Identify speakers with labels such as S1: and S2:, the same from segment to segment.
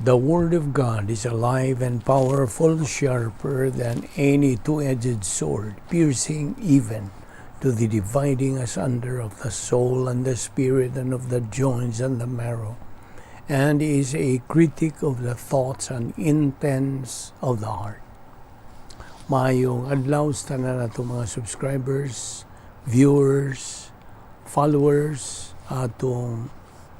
S1: The Word of God is alive and powerful, sharper than any two-edged sword, piercing even to the dividing asunder of the soul and the spirit and of the joints and the marrow, and is a critic of the thoughts and intents of the heart. Maayong adlaw sa tanan nato mga subscribers, viewers, followers, atong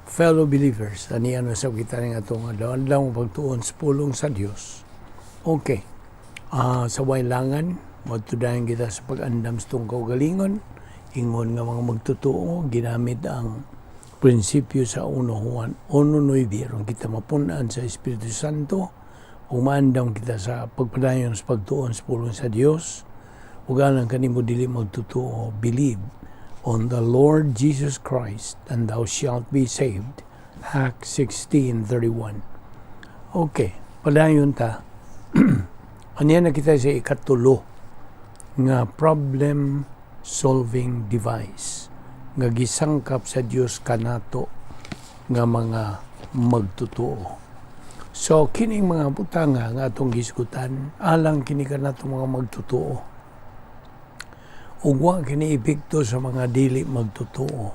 S1: fellow believers, ani ano sa kita ng atong adlaw pagtuon sa pulong sa Dios. Okay, sa wailangan, magtudayan kita sa pag-andam sa itong kaugalingon, ingon nga mga magtotoo, ginamit ang prinsipyo sa 1 Juan 1:9, ron kita mapunan sa Espiritu Santo, umandam kita sa pagpadayon sa pagtuon sa pulong sa Dios, ug alang kanimo dili magtotoo, believe on the Lord Jesus Christ, and thou shalt be saved. Acts 16:31. Okay, padayon ta. Anya na kita sa ikatulo nga problem-solving device nga gisangkap sa Dios kanato nga mga magtotoo. So, kining mga butanga nga atong gisgutan, alang kini kanato mga magtotoo. Ugwa kini epekto sa mga dili magtotoo.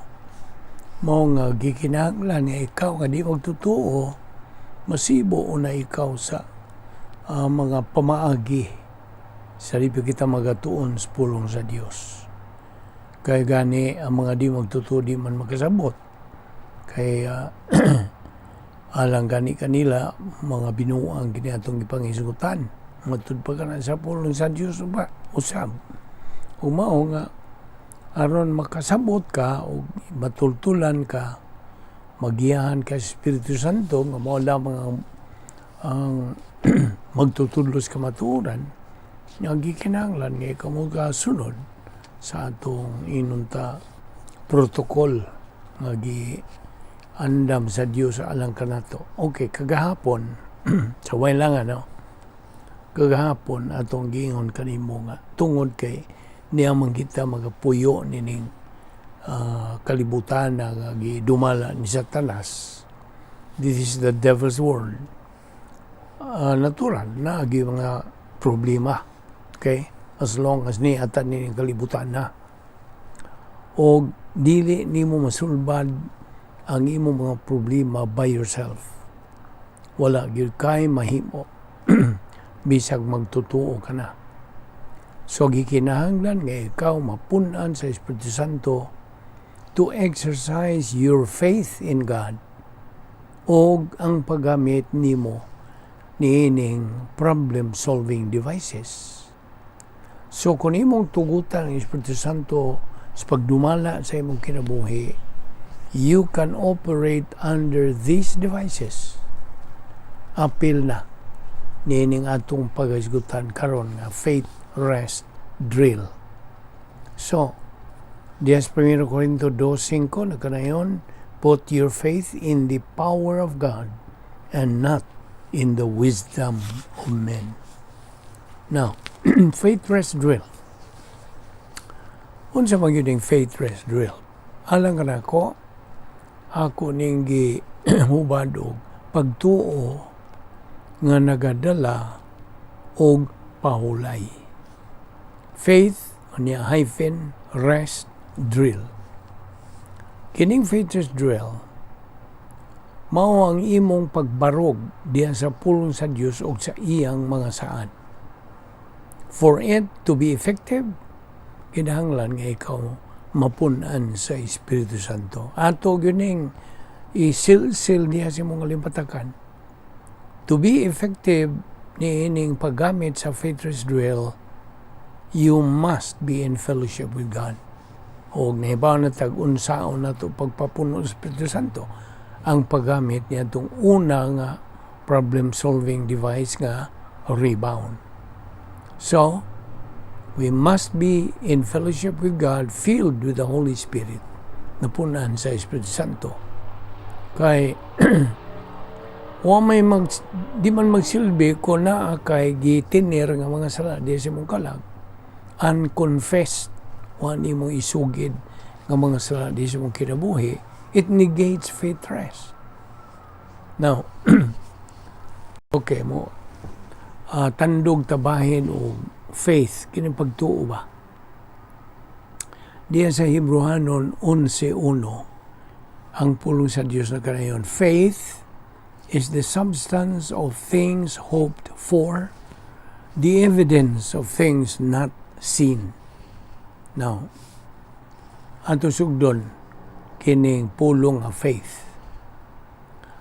S1: Mao nga gikinahanglan nga ikaw nga di magtotoo, masibo una ikaw sa mga pamaagi sa lipi kita magatuon sa pulong sa Dios. Kaya gani ang mga di magtotoo di man makasabot. Kaya alang gani kanila mga binuang kini atong ipangisgutan. Matud pa ka na sa pulong sa Dios ba? Usab. Umao nga aron makasabot ka o matultulan ka, magiyahan ka sa Espiritu Santo nga mao lamang ang magtutudlos ka matuoran, nga gikinahanglan nga ikaw mo kasunod sa atong inunta protocol nga giandam sa Dios alang kanato. Okay, kagahapon sa wailangan kagahapon atong giingon kanimo nga tungod kay niya man kita magapuyo nining kalibutan na gidumala ni Satanas. This is the devil's world. Natural na agi mga problema. Okay? As long as ni atan nining kalibutan na. O dili nimo masulbad ang imo mga problema by yourself. Wala gyud kay mahimo bisag magtotoo ka na. So, gikinahanglan nga ikaw mapunan sa Espiritu Santo to exercise your faith in God o ang paggamit nimo niining problem-solving devices. So, kung imong tugutan ang Espiritu Santo sa pagdumala sa imong kinabuhi, you can operate under these devices. Apil na niining atong pag-isgutan karon nga faith rest drill. So, 1 Corinto 2:5 nagkanayon, put your faith in the power of God and not in the wisdom of men. Now, faith rest drill. Unsa man gyud ang faith rest drill? Alang kana ako ning gihubad og pagtuo nga nagadala og pahulay. Faith rest drill. Kining faith rest drill mao ang imong pagbarog diha sa pulong sa Dios o sa iyang mga saad. For it to be effective, kinahanglan nga ikaw mapunan sa Espiritu Santo. Ato gyuning isil-sil diha sa imong limpatakan. To be effective niining paggamit sa faith rest drill, you must be in fellowship with God. O nahibaw na tag-unsaon na ito pagpapuno sa Espiritu Santo. Ang paggamit niya itong una nga problem-solving device nga rebound. So, we must be in fellowship with God, filled with the Holy Spirit, napunan sa Espiritu Santo. Kay, di man magsilbi ko na kay gitinir nga mga sala di sa mong kalag. Unconfessed, wani mo isugid nga mga sala di sa mong kinabuhi, it negates faith rest. Now, Okay mo, tandog tabahin o faith, kining pagtuo ba? Diyan sa Hebrehanon 11:1, ang pulong sa Diyos na kanayon, faith is the substance of things hoped for, the evidence of things not seen. Now, ato sugdon, kining pulong nga faith.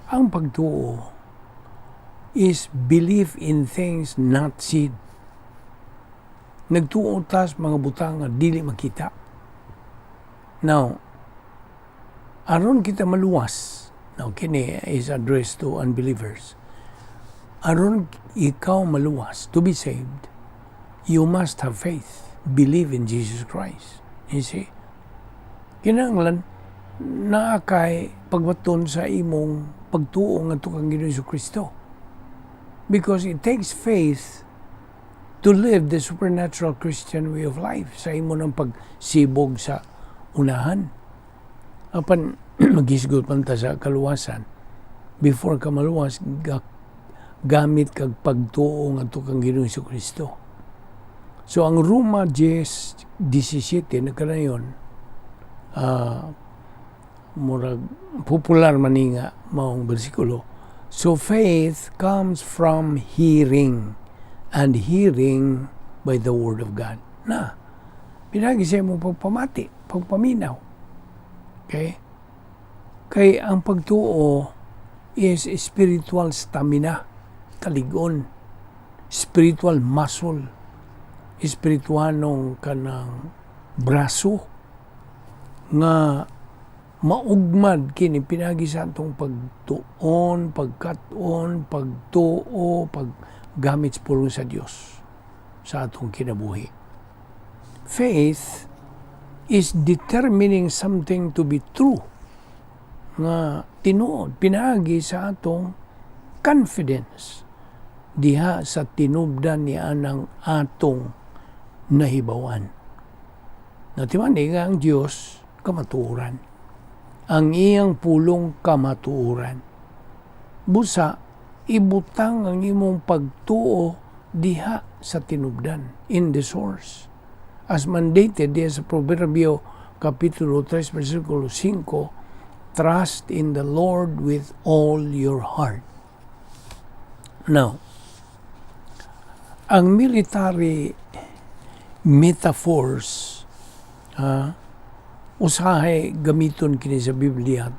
S1: Ang pagtuo is belief in things not seen. Nagtuo tas mga butang nga dili makita. Now, aron kita maluwas, now kini is addressed to unbelievers. Aron ikaw maluwas, to be saved, you must have faith. Believe in Jesus Christ. You see? Kinahanglan naa kay pagbaton sa imong pagtuo ngadto kang Ginoong Kristo. Because it takes faith to live the supernatural Christian way of life sa imo ng pagsibog sa unahan. Apan magisgot man ta sa kaluwasan, before ka maluwas, gamit kag pagtuo ngadto kang Ginoong Kristo. So ang Roma 10:17 na kanayon, murag popular maninga maong bersikulo. So faith comes from hearing, and hearing by the Word of God. Na, pinagi siya mo pagpamati, pagpaminaw. Okay? Kay ang pagtuo is spiritual stamina, kaligon, spiritual muscle, spirituanong kanang braso, nga maugmad kini pinagi sa atong pagtuon, pagkaton, pagtuo, paggamit sa pulong sa Dios sa atong kinabuhi. Faith is determining something to be true nga tinuod pinagi sa atong confidence diha sa tinubdan ni anang atong nahibawan. Natiman nga ang Dios kamatuoran. Ang iyang pulong kamatuoran. Busa, ibutang ang imong pagtuo diha sa tinubdan, in the source. As mandated diha sa Proverbio Kapitulo 3, versikulo 5, trust in the Lord with all your heart. Now, ang military metaphors, usahay gamiton kini sa Biblia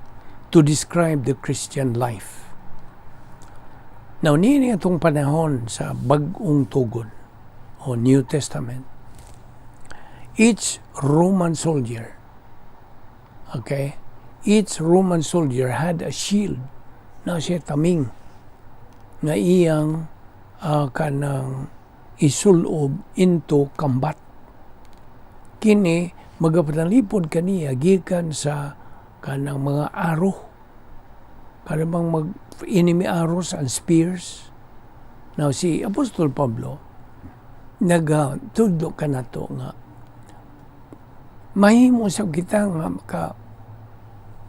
S1: to describe the Christian life. Now, nini atong panahon sa bag-ong tugon o New Testament, each Roman soldier, okay, each Roman soldier had a shield na siya taming na iyang kanang isulob into combat. Kini magapanalipod kaniya gikan sa kanang mga arrow, kanang enemy arrows and spears. Now si Apostol Pablo nagtudlo kanato nga mahimo sa kita nga maka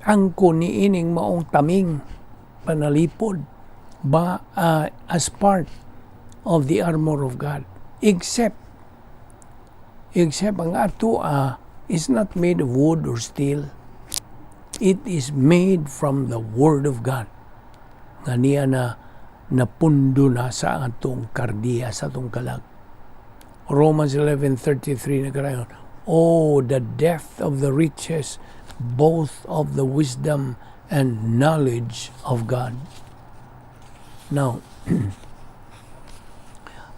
S1: angko ni ining maong taming panalipod ba as part of the armor of God, except ang ato is not made of wood or steel. It is made from the Word of God. Nga niya na napundo na sa atong kardiya, sa atong kalag. Romans 11:33 na karayon, oh, the depth of the riches, both of the wisdom and knowledge of God. Now,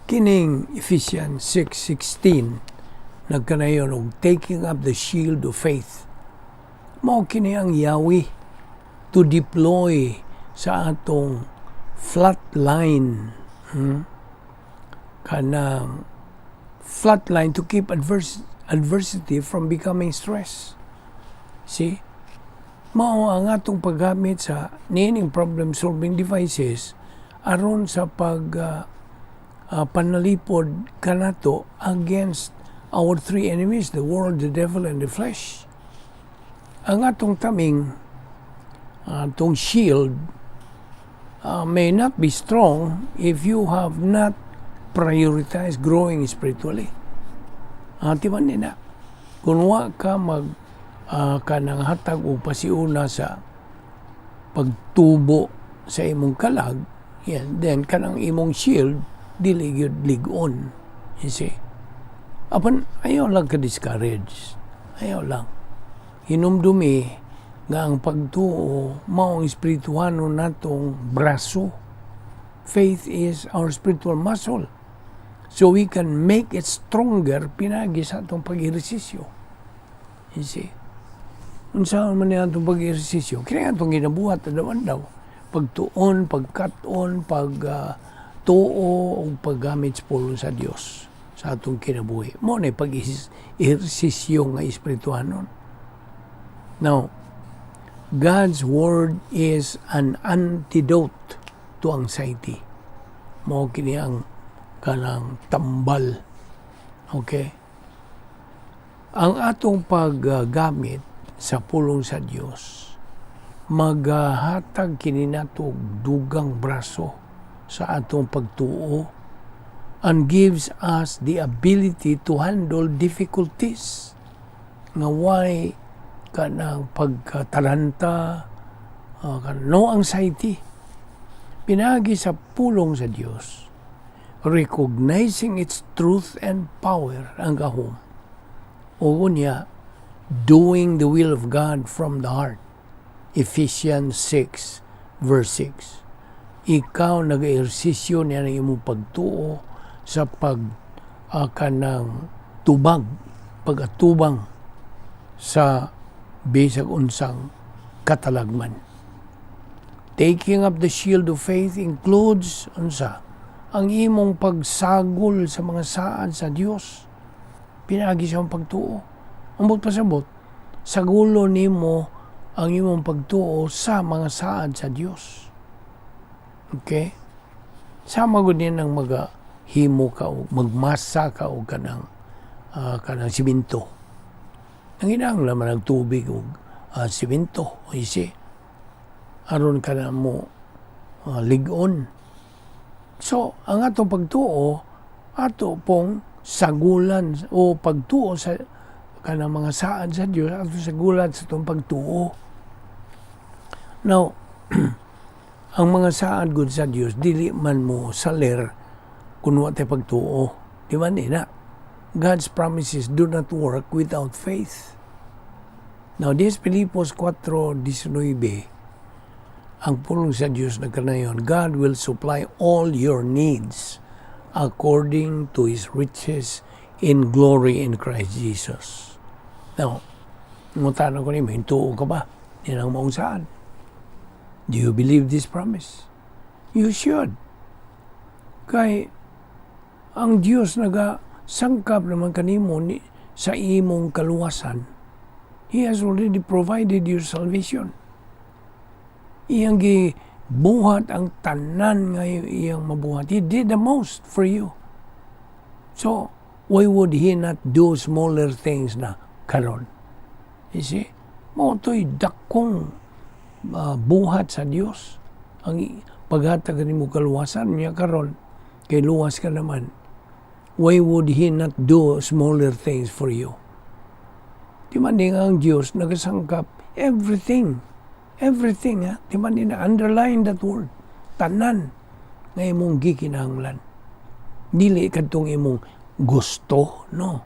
S1: kining Ephesians 6:16, nagkanayon og taking up the shield of faith. Mao kini ang Yahweh to deploy sa atong flat line. Kanang flat line to keep adversity from becoming stress. See? Mao ang atong paggamit sa nining problem-solving devices aron sa panalipod kanato against our three enemies, the world, the devil, and the flesh. Ang atong taming, atong shield, may not be strong if you have not prioritized growing spiritually. Timan nina, kung wa ka kanang hatag o pasiuna sa pagtubo sa imong kalag, yan, then kanang imong shield, dili gyud lig-on. You see? Apan, ayaw lang ka-discourage. Ayaw lang. Hinumdumi nga ang pagtuo maong espirituhano natong braso. Faith is our spiritual muscle. So we can make it stronger pinagi sa atong pag-ehersisyo. You see? Unsaon man niya atong pag-ehersisyo? Kaya atong ginabuhat daw. Pagtuon, pagkaton, pagtuo, o paggamit sa pulong sa Dios sa atong kinabuhi. Mo na pag-ehersisyo nga espirituhanon. Now, God's Word is an antidote to anxiety. Mo kini ang kanang tambal. Okay? Ang atong paggamit sa pulong sa Dios, maghatag kini nato dugang braso sa atong pagtuo and gives us the ability to handle difficulties. Nga why kanang pagkatalanta, no anxiety. Pinagi sa pulong sa Dios, recognizing its truth and power ang gahom. O niya, doing the will of God from the heart. Ephesians 6 verse 6. Ikaw nag-ehersisyo niya ng imong pagtuo sa kanang tubag, pag-atubang sa bisag unsang katalagman. Taking up the shield of faith includes unsa? Ang imong pagsagol sa mga saad sa Dios. Pinagi sa pagtuo. Ambot pasabot, sagulo nimo ang imong pagtuo sa mga saad sa Dios. Okay? Sama gud din ang maghimo ka o magmasa ka o kanang simento. Nanginahanglan naman ang tubig o simento o isi. Aron ka na mo lig-on. So, ang atong pagtuo, ato pong sagulan o pagtuo sa kanang mga saad sa Diyos, ato sagulan sa itong pagtuo. Now, ang mga saad gud sa Diyos, dili man mo saler kung wala pagtuo. Di ba nila? God's promises do not work without faith. Now, this Filipos 4:19, ang pulong sa Diyos na kanayon, God will supply all your needs according to His riches in glory in Christ Jesus. Now, ngutan ko ni, hintuo ka ba? Yan ang maong saan. Do you believe this promise? You should. Kay, ang Diyos sangkap naman kanimo sa imong kaluwasan. He has already provided your salvation. Iyang gibuhat ang tanan nga iyang mabuhat. He did the most for you. So, why would He not do smaller things na karon? You see? Mo to'y dakong buhat sa Dios. Ang paghatag nimo kaluwasan niya karon, kay luwas ka naman. Why would He not do smaller things for you? Di man din ang Diyos nagasangkap everything. Everything, ha? Di man din underline that word. Tanan nga imong gikinahanglan. Dili kadtong imong gusto, no.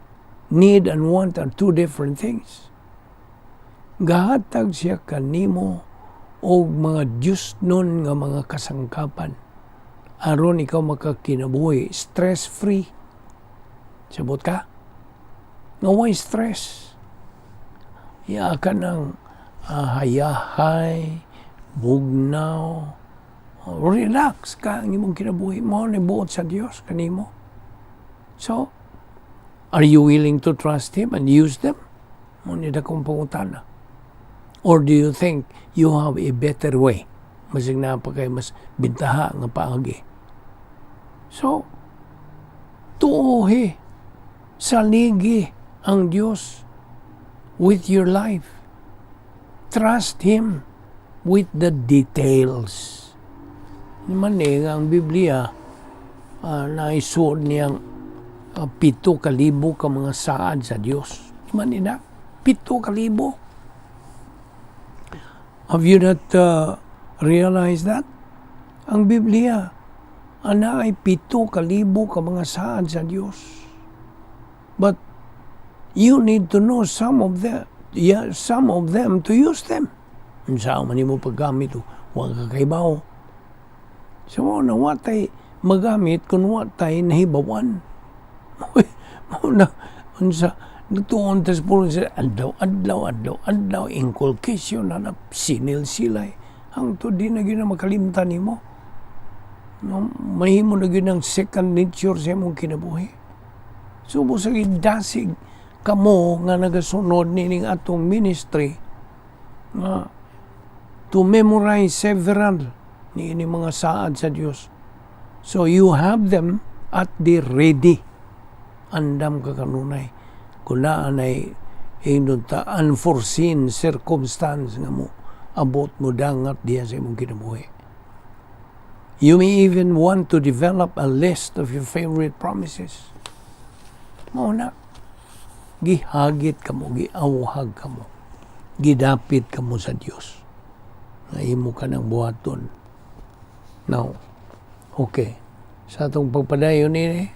S1: Need and want are two different things. Gahatag siya kanimo og mga Diyos nun nga mga kasangkapan. Aron ikaw makakinabuhi, stress-free. Sabot ka? Nga why stress? Ya ka ng hayahay, bugnaw, relax ka ang imong kinabuhi mo, nibuot sa Dios kanimo. So, are you willing to trust Him and use them? Muna kong pangutana. Or do you think you have a better way? Masig na pa kayo mas bintaha nga paagi. So, tuohi, saligi ang Diyos with your life. Trust Him with the details. Naman ang Biblia, naisuod niyang 7,000 ka mga saad sa Dios. Naman 7,000. Have you not realized that? Ang Biblia, ay 7,000 ka mga saad sa Dios. But you need to know some of them to use them. Saan man mo paggamit o huwag kakaibaw. So, watay magamit kung watay nahibawan. Nagtuon tas puro sa adlaw, inculcation na sinil silay. Hangtod di na yun na makalimtan mo. Mahimo na yun ang second nature sa mong kinabuhi. So, sa dasig kamo nga nagasunod nining atong ministry to memorize several ni mga saad sa Dios. So you have them at the ready. Andam ka kanunay. Kunaan ay unforeseen circumstance nga mo abot mo dangat diya sa imong kinabuhi. You may even want to develop a list of your favorite promises. Mao na. Gihagit kamo, giawhag kamo. Gidapit kamo sa Dios. Nga imo ka ng buhaton. Now, okay. Sa atong pagpadayon ni,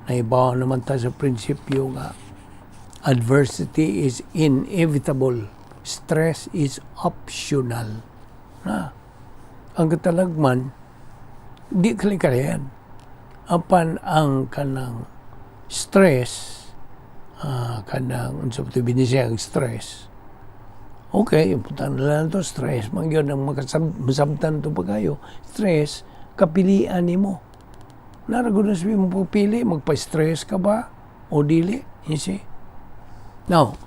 S1: naibawa naman ta sa prinsipyo nga adversity is inevitable. Stress is optional. Ang katalagman, di kalikalayan. Apan ang kanang stress, kanang unsa to binisya ang stress. Okay, putan na lang to stress. Magyod ang masabtan to pagayo. Stress, kapilian nimo. Naragod na sabi mo pagpili, magpa-stress ka ba? O dili? You see? Now,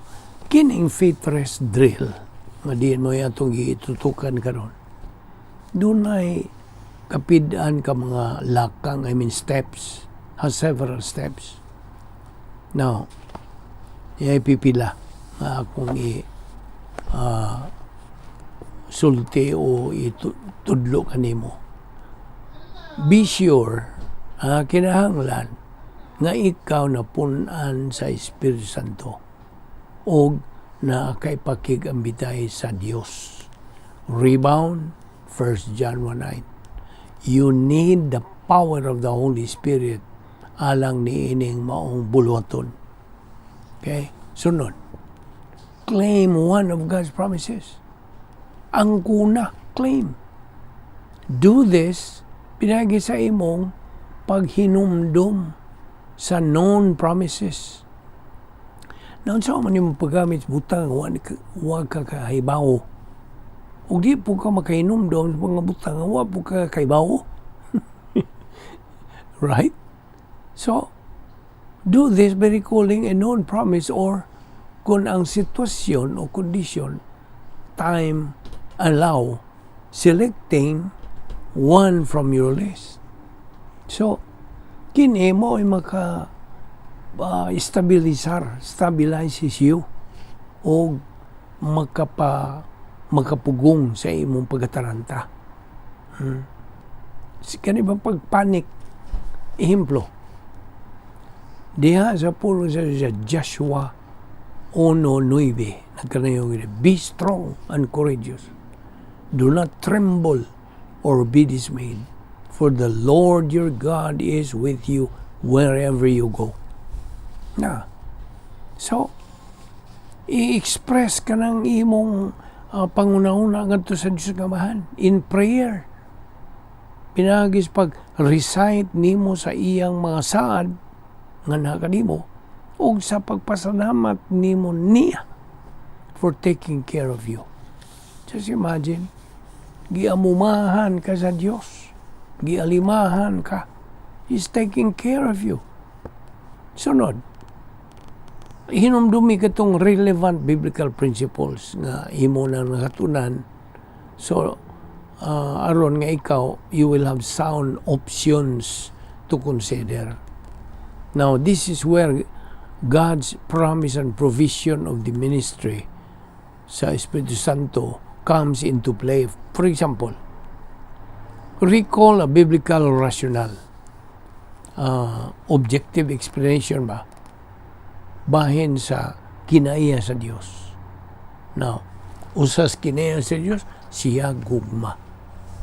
S1: kining faith rest drill, madiin mo yan itong itutukan ka ron. Doon ay kapidaan ka mga lakang, steps. Has several steps. Now, yung pipila akong sulti o itudlo kanimo. Be sure, kinahanglan nga ikaw na punan sa Espiritu Santo o na kay pakigambitay sa Dios. Rebound, 1 John 1:9. You need the power of the Holy Spirit alang niining maong bulwaton. Okay? Sunod. Claim one of God's promises. Ang kuna, claim. Do this, pinagi sa imong paghinumdum sa known promises. Now, saan man yung paggamit butang, huwag ka kahibaw. O di po ka makahinumdum sa mga butang, huwag po ka kahibaw. Right? So, do this by recalling a known promise or kung ang sitwasyon o kondisyon, time, allow, selecting one from your list. So, kini mo ay stabilizes you o makapugong sa imong pagataranta. Kani ba pagpanik? Ehemplo, diha sa pulo sa Joshua 1:9, nagkanayon, be strong and courageous. Do not tremble or be dismayed, for the Lord your God is with you wherever you go. So, i-express ka ng imong pangunahuna ngadto sa Diyos Amahan in prayer. Pinagis pag-recite nimo sa iyang mga saad nga nakanimo o sa pagpasalamat nimo niya for taking care of you. Just imagine, giamumahan ka sa Diyos, gialimahan ka. He's taking care of you. Sunod, hinumdumi ka itong relevant biblical principles nga imo na nakatunan. So, aron nga ikaw, you will have sound options to consider. Now, this is where God's promise and provision of the ministry sa Espiritu Santo comes into play. For example, recall a biblical rational. Objective explanation ba? Bahin sa kinaiya sa Dios. Now, usas kinaiya sa Dios, siya gugma.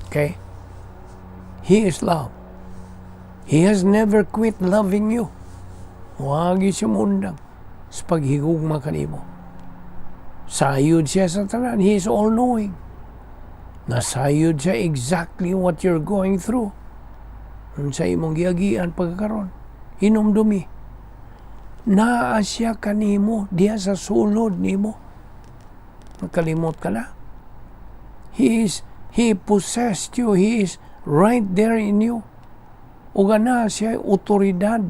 S1: Okay? He is love. He has never quit loving you. Huwag siya mundang sa paghigugma kanimo. Sayod siya sa tanan. He is all-knowing. Nasayod siya exactly what you're going through. Sa imong giagian pagkakaroon. Hinumdumi. Naa siya kanimo diya sa sulod nimo. Nakalimot ka na. He possessed you. He is right there in you. O gana siya otoridad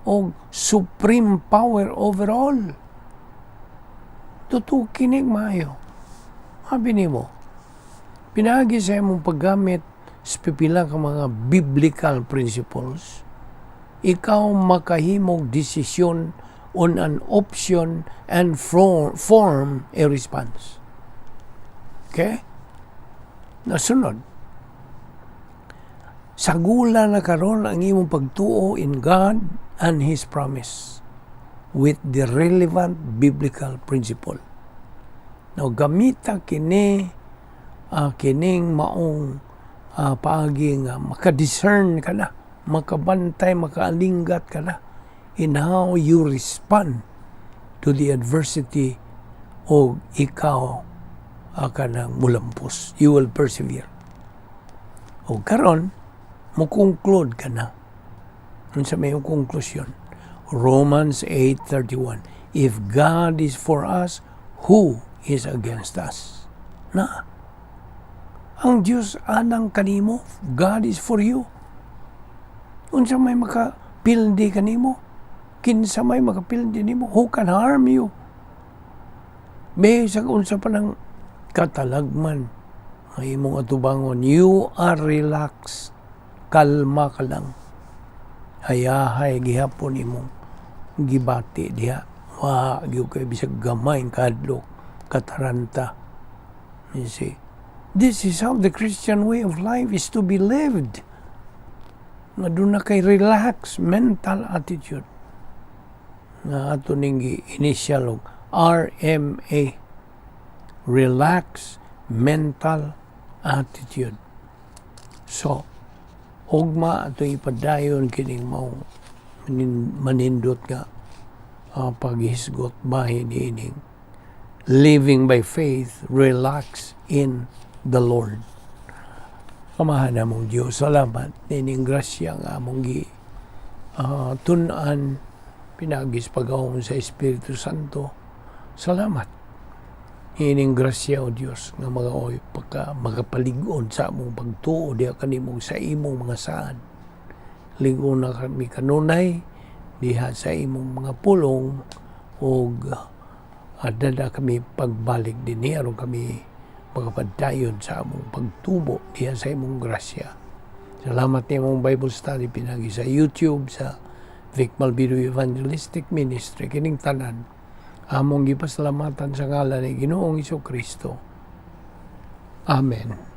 S1: o supreme power over all. Totoo kinig maayo. Sabi nimo, pinagi sa imong paggamit sa pipila ka mga biblical principles, ikaw makahimog desisyon on an option and form a response. Okay? Nasunod. Sagula na karon ang imong pagtuo in God and His promise with the relevant biblical principle. Now, gamita kining maong paagi nga makadiscern ka na, makabantay, makaalinggat ka na in how you respond to the adversity o ikaw ka nang mulampos. You will persevere. O karon, mo-conclude ka na. Ano sa may conclusion? Romans 8:31. If God is for us, who is against us? Na. Ang Diyos anang kanimo, God is for you. Unsa may makapildi kanimo? Kinsa may makapildi nimo? Who can harm you? May sa unsa pa ng katalagman ang imong atubangon. You are relaxed. Kalma ka lang. Hayahay gihapon imong gibati diha. Wa gyud kay bisag gamay kadlok kataranta. You see, this is how the Christian way of life is to be lived. Nga doon na kay relax mental attitude. Nga ato ning initial og RMA. Relax mental attitude. So, ugma ato ipadayon kining mao manindot nga paghisgot bahin ining living by faith, relax in the Lord. Amahan namong Diyos, salamat nining grasya nga among tun-an pinagis pagahom sa Espiritu Santo. Salamat ining grasya o Diyos nga mga magapalig-on sa among pagtuo diha kanimo sa imong mga saan. Lig-on na kami kanunay diha sa imong mga pulong o adada kami pagbalik din niya aron kami magapadayon sa among pagtubo diha sa imong grasya. Salamat ni imong Bible study pinagi sa YouTube sa Vic Malvido Evangelistic Ministry kining tanan. Among gipasalamatan sa ngalan ni Ginoong Hesukristo. Amen.